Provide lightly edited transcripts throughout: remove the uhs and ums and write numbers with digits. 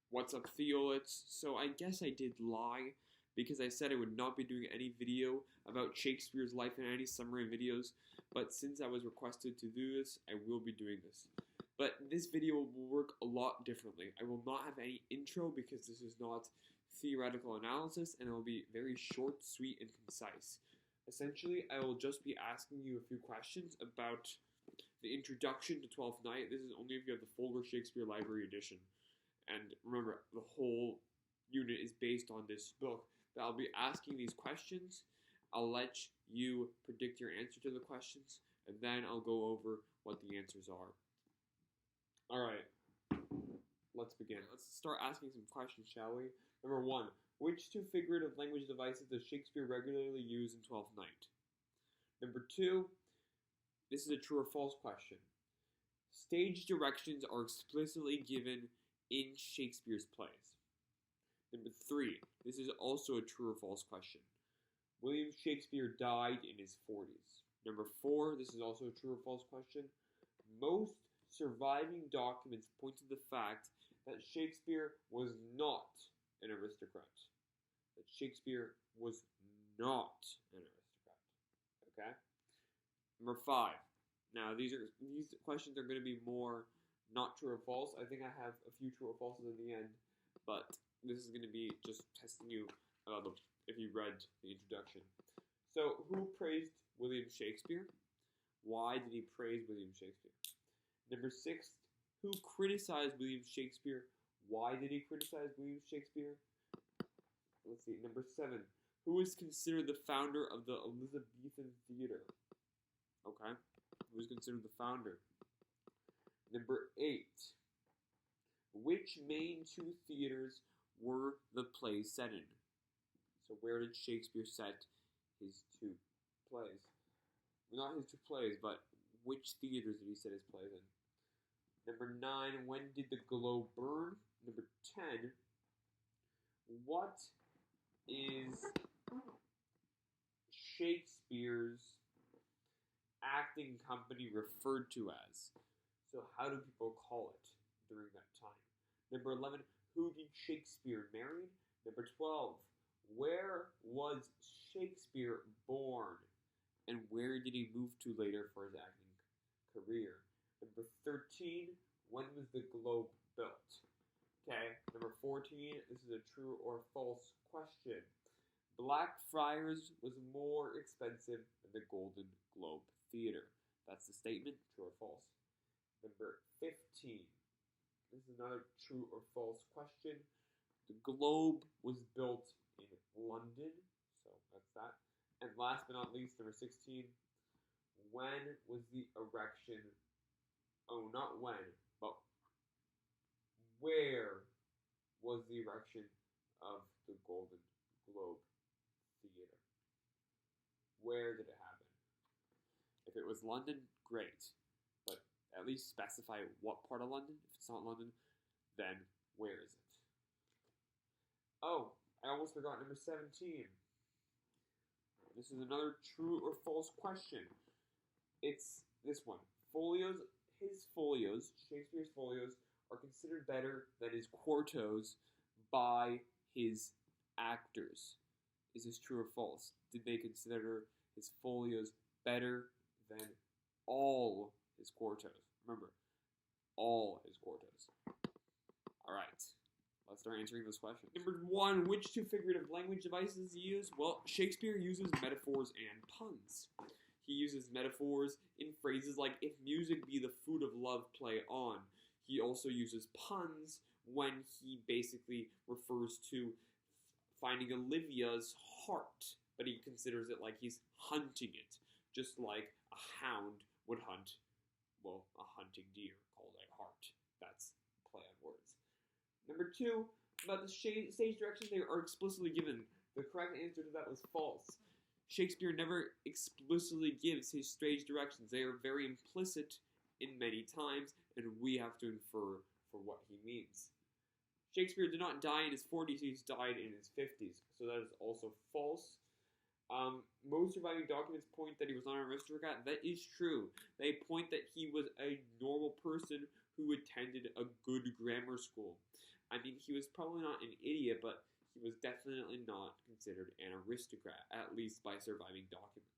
What's up, Theolets? So I guess I did lie because I said I would not be doing any video about Shakespeare's life and any summary videos, but since I was requested to do this, I will be doing this. But this video will work a lot differently. I will not have any intro because this is not theoretical analysis, and it will be very short, sweet, and concise. Essentially, I will just be asking you a few questions about the introduction to Twelfth Night. This is only if you have the Folder Shakespeare Library Edition. And remember, the whole unit is based on this book. But I'll be asking these questions. I'll let you predict your answer to the questions, and then I'll go over what the answers are. Alright, let's begin. Let's start asking some questions, shall we? Number 1. Which two figurative language devices does Shakespeare regularly use in Twelfth Night? Number 2. This is a true or false question. Stage directions are explicitly given in Shakespeare's plays. Number 3. This is also a true or false question. William Shakespeare died in his 40s. Number 4. This is also a true or false question. Most surviving documents point to the fact that Shakespeare was not an aristocrat. That Shakespeare was not an aristocrat. Okay? Number 5. Now these questions are going to be more not true or false. I think I have a few true or falses in the end, but this is going to be just testing you if you read the introduction. So, who praised William Shakespeare? Why did he praise William Shakespeare? Number 6, who criticized William Shakespeare? Why did he criticize William Shakespeare? Let's see. Number 7, who is considered the founder of the Elizabethan theater? Okay, who is considered the founder? Number 8, which main two theaters were the plays set in? So where did Shakespeare set his two plays? Well, not his two plays, but which theaters did he set his plays in? Number 9, when did the globe burn? Number 10, what is Shakespeare's acting company referred to as? So how do people call it during that time? Number 11, who did Shakespeare marry? Number 12, where was Shakespeare born? And where did he move to later for his acting career? Number 13, when was the globe built? Okay, number 14, this is a true or false question. Blackfriars was more expensive than the Golden Globe Theater. That's the statement, true or false. Number 15, this is another true or false question. The globe was built in London, so that's that. And last but not least, number 16, when was the erection, not when, but where was the erection of the Golden Globe Theater? Where did it happen? If it was London, great, but at least specify what part of London. If it's not London, then where is it? Oh, I almost forgot number 17. This is another true or false question. It's this one. Shakespeare's folios, are considered better than his quartos by his actors. Is this true or false? Did they consider his folios better than all his quartos? Remember, all his quartos. Alright, let's start answering this question. Number 1, which two figurative language devices he used? Well, Shakespeare uses metaphors and puns. He uses metaphors in phrases like, if music be the food of love, play on. He also uses puns when he basically refers to finding Olivia's heart, but he considers it like he's hunting it, just like a hound would hunt, well, a hunting deer called a hart. That's a play on words. Number 2, about the stage directions, they are explicitly given. The correct answer to that was false. Shakespeare never explicitly gives his stage directions. They are very implicit in many times, and we have to infer for what he means. Shakespeare did not die in his 40s, he died in his 50s, so that is also false. Most surviving documents point that he was not an aristocrat. That is true. They point that he was a normal person who attended a good grammar school. I mean, he was probably not an idiot, but he was definitely not considered an aristocrat, at least by surviving documents.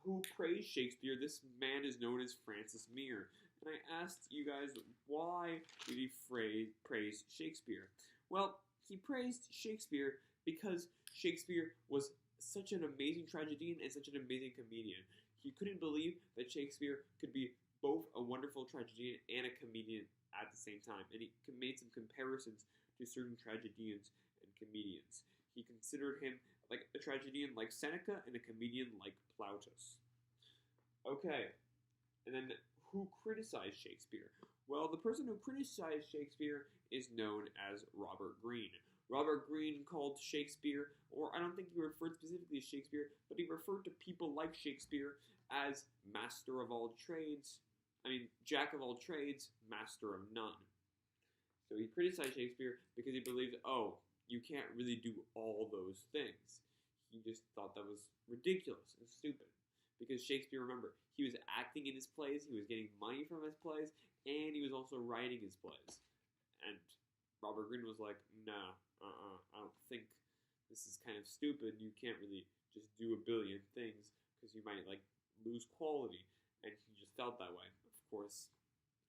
Who praised Shakespeare? This man is known as Francis Mere. And I asked you guys, why did he praise Shakespeare? Well, he praised Shakespeare because Shakespeare was such an amazing tragedian and such an amazing comedian. He couldn't believe that Shakespeare could be both a wonderful tragedian and a comedian at the same time. And he made some comparisons to certain tragedians and comedians. He considered him like a tragedian like Seneca and a comedian like Plautus. Okay, and then who criticized Shakespeare? Well, the person who criticized Shakespeare is known as Robert Greene. Robert Greene called Shakespeare, or I don't think he referred specifically to Shakespeare, but he referred to people like Shakespeare as master of all trades. Jack of all trades, master of none. So he criticized Shakespeare because he believed, oh, you can't really do all those things. He just thought that was ridiculous and stupid. Because Shakespeare, remember, he was acting in his plays, he was getting money from his plays, and he was also writing his plays. And Robert Greene was like, nah, I don't think this is kind of stupid. You can't really just do a billion things because you might, lose quality. And he just felt that way. Of course,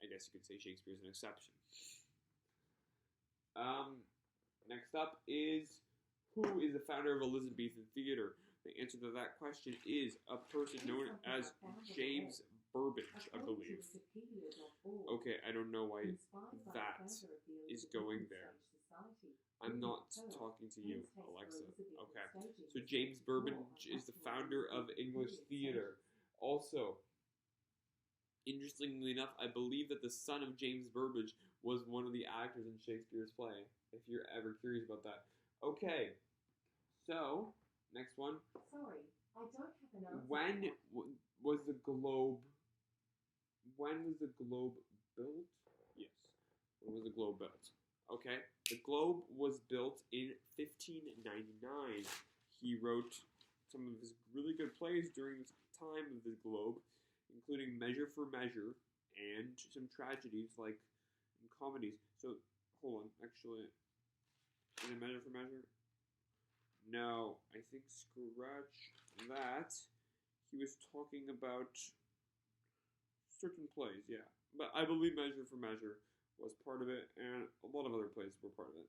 I guess you could say Shakespeare's an exception. Next up is, who is the founder of Elizabethan theater? The answer to that question is a person known as James Burbage, I believe. Okay, I don't know why that is going there. I'm not talking to you, Alexa. Okay, so James Burbage is the founder of English theater. Also, interestingly enough, I believe that the son of James Burbage was one of the actors in Shakespeare's play, if you're ever curious about that. Okay, so next one. Sorry, I don't have an answer. When was the globe built? Yes. When was the globe built? Okay. The globe was built in 1599. He wrote some of his really good plays during the time of the globe, including Measure for Measure and some tragedies and comedies. So, hold on. Actually, is it Measure for Measure? No, I think scratch that. He was talking about certain plays, yeah. But I believe Measure for Measure was part of it, and a lot of other plays were part of it.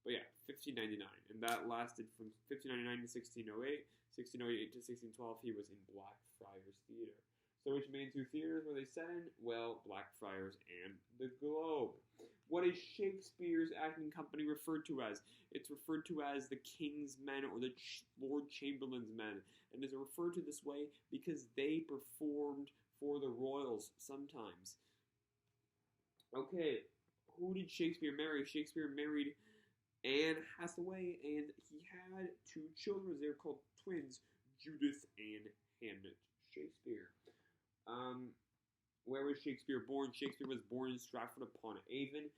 But yeah, 1599. And that lasted from 1599 to 1608. 1608 to 1612, he was in Blackfriars Theatre. So which main two theaters were they set in? Well, Blackfriars and the Globe. What is Shakespeare's acting company referred to as? It's referred to as the King's Men or the Lord Chamberlain's Men. And is referred to this way because they performed for the royals sometimes. Okay, who did Shakespeare marry? Shakespeare married Anne Hathaway, and he had two children. They were called twins, Judith and Hamnet Shakespeare. Where was Shakespeare born? Shakespeare was born in Stratford-upon-Avon,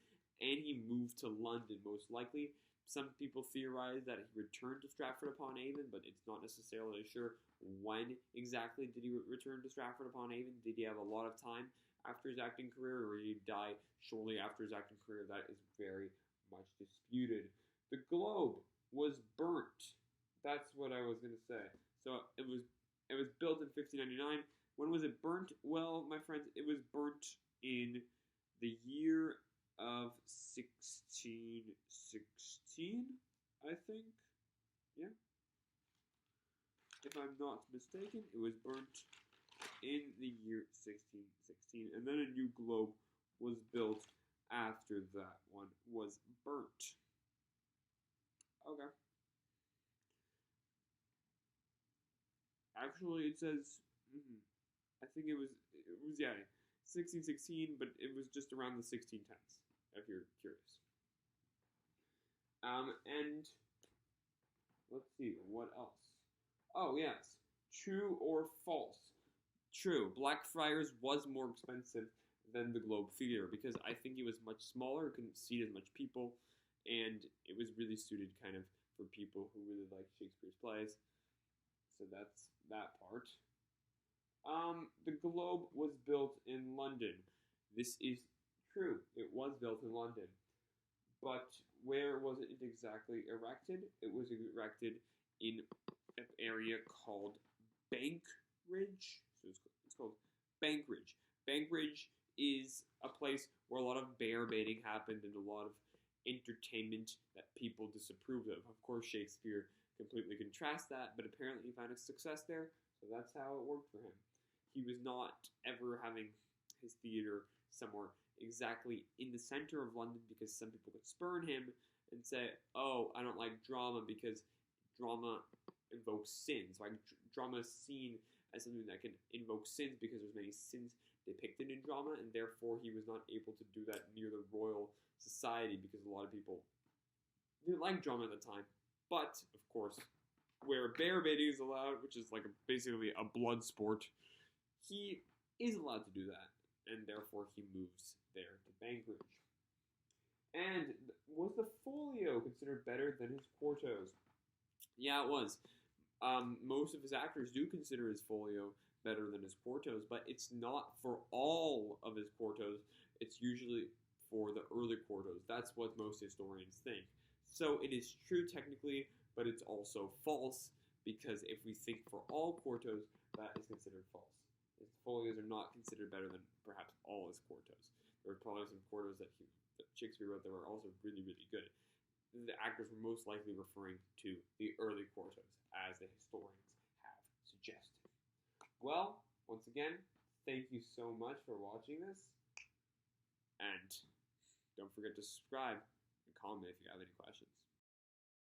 and he moved to London, most likely. Some people theorize that he returned to Stratford-upon-Avon, but it's not necessarily sure when exactly did he return to Stratford-upon-Avon. Did he have a lot of time after his acting career, or did he die shortly after his acting career? That is very much disputed. The Globe was burnt. That's what I was going to say. So it was built in 1599. When was it burnt? Well, my friends, it was burnt in the year of 1616, I think. Yeah. If I'm not mistaken, it was burnt in the year 1616. And then a new globe was built after that one was burnt. Okay. Actually, it says... I think it was 1616, but it was just around the 1610s, if you're curious. And let's see, what else? Oh, yes. True or false? True. Blackfriars was more expensive than the Globe Theatre because I think it was much smaller, couldn't seat as much people, and it was really suited kind of for people who really like Shakespeare's plays. So that's that part. The Globe was built in London. This is True, it was built in London, but where was it exactly erected? It was erected in an area called Bankridge. So it's called Bankridge. Bankridge is a place where a lot of bear baiting happened and a lot of entertainment that people disapproved of. Of course, Shakespeare completely contrasts that, but apparently he found a success there, so that's how it worked for him. He was not ever having his theater somewhere exactly in the center of London because some people could spurn him and say, oh, I don't like drama because drama invokes sins. Like, drama is seen as something that can invoke sins because there's many sins depicted in drama, and therefore he was not able to do that near the royal society because a lot of people didn't like drama at the time. But, of course, where bear baiting is allowed, which is like basically a blood sport, he is allowed to do that, and therefore he moves there to Bankridge. And was the folio considered better than his quartos? Yeah, it was. Most of his actors do consider his folio better than his quartos, but it's not for all of his quartos. It's usually for the early quartos. That's what most historians think. So it is true technically, but it's also false, because if we think for all quartos, that is considered false. His folios are not considered better than perhaps all his quartos. There were probably some quartos that Shakespeare wrote that were also really, really good. The actors were most likely referring to the early quartos, as the historians have suggested. Well, once again, thank you so much for watching this, and don't forget to subscribe and comment if you have any questions.